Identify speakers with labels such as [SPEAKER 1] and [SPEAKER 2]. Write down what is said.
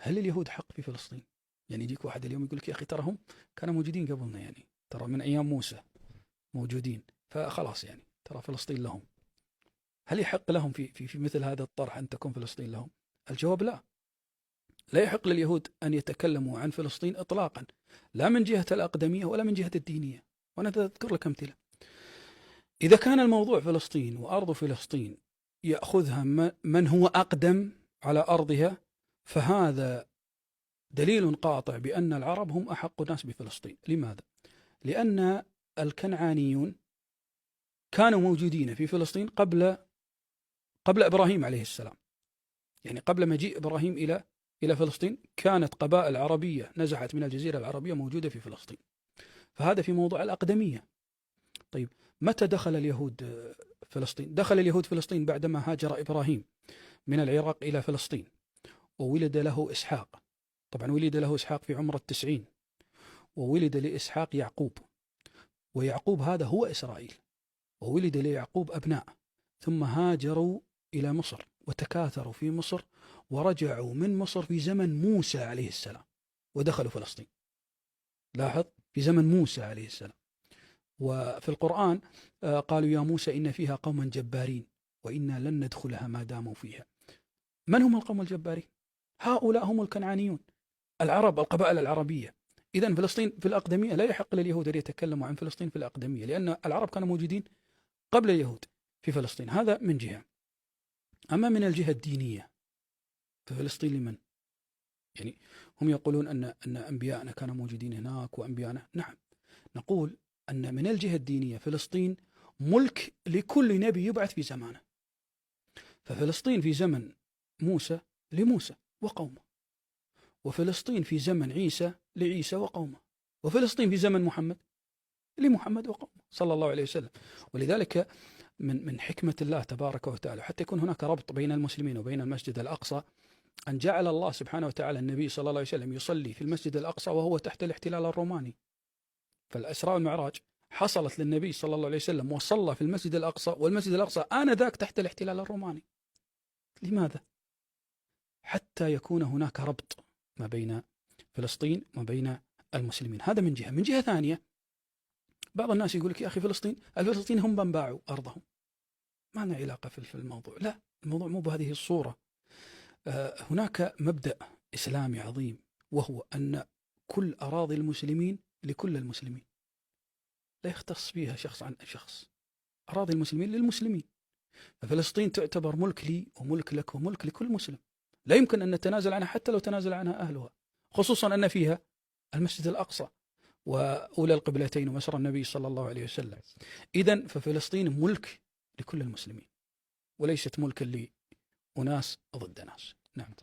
[SPEAKER 1] هل اليهود حق في فلسطين؟ يعني يجيك واحد اليوم يقول لك يا أخي ترى هم كانوا موجودين قبلنا، يعني ترى من أيام موسى موجودين، فخلاص يعني ترى فلسطين لهم. هل يحق لهم في مثل هذا الطرح أن تكون فلسطين لهم؟ الجواب لا. لا يحق لليهود أن يتكلموا عن فلسطين إطلاقا، لا من جهة الأقدمية ولا من جهة الدينية. وأنا أذكر لك أمثلة. إذا كان الموضوع فلسطين وأرض فلسطين يأخذها من هو أقدم على أرضها، فهذا دليل قاطع بأن العرب هم أحق الناس بفلسطين. لماذا؟ لأن الكنعانيون كانوا موجودين في فلسطين قبل إبراهيم عليه السلام. يعني قبل مجيء إبراهيم إلى فلسطين كانت قبائل عربية نزحت من الجزيرة العربية موجودة في فلسطين. فهذا في موضوع الأقدمية. طيب متى دخل اليهود فلسطين؟ دخل اليهود فلسطين بعدما هاجر إبراهيم من العراق إلى فلسطين، وولد له إسحاق. طبعا ولد له إسحاق في عمر 90، وولد لإسحاق يعقوب، ويعقوب هذا هو إسرائيل، وولد ليعقوب أبناء، ثم هاجروا إلى مصر وتكاثروا في مصر، ورجعوا من مصر في زمن موسى عليه السلام ودخلوا فلسطين. لاحظ، في زمن موسى عليه السلام. وفي القرآن قالوا يا موسى إن فيها قوما جبارين وإنا لن ندخلها ما داموا فيها. من هم القوم الجبارين؟ هؤلاء هم الكنعانيون، العرب، القبائل العربية. إذن فلسطين في الأقدمية لا يحق لليهود أن يتكلموا عن فلسطين في الأقدمية، لأن العرب كانوا موجودين قبل اليهود في فلسطين. هذا من جهة. أما من الجهة الدينية ففلسطين لمن؟ يعني هم يقولون أن أنبياءنا كانوا موجودين هناك وأنبياءنا. نعم، نقول أن من الجهة الدينية فلسطين ملك لكل نبي يبعث في زمانه. ففلسطين في زمن موسى لموسى وقومه، وفلسطين في زمن عيسى لعيسى وقومه، وفلسطين في زمن محمد لمحمد وقومه صلى الله عليه وسلم. ولذلك من حكمة الله تبارك وتعالى حتى يكون هناك ربط بين المسلمين وبين المسجد الأقصى، أن جعل الله سبحانه وتعالى النبي صلى الله عليه وسلم يصلي في المسجد الأقصى وهو تحت الاحتلال الروماني. فالإسراء والمعراج حصلت للنبي صلى الله عليه وسلم وصلى في المسجد الأقصى، والمسجد الأقصى آنذاك تحت الاحتلال الروماني. لماذا؟ حتى يكون هناك ربط ما بين فلسطين وما بين المسلمين. هذا من جهة. من جهة ثانية بعض الناس يقول لك يا أخي الفلسطين هم من باعوا أرضهم. ما لنا علاقة في الموضوع. لا، الموضوع مو بهذه الصورة. هناك مبدأ إسلامي عظيم، وهو أن كل أراضي المسلمين لكل المسلمين، لا يختص فيها شخص عن شخص. أراضي المسلمين للمسلمين. ففلسطين تعتبر ملك لي وملك لك وملك لكل مسلم، لا يمكن أن نتنازل عنها حتى لو تنازل عنها أهلها، خصوصا أن فيها المسجد الأقصى وأولى القبلتين ومسرى النبي صلى الله عليه وسلم. إذن ففلسطين ملك لكل المسلمين، وليست ملكا لأناس ضد ناس. نعم.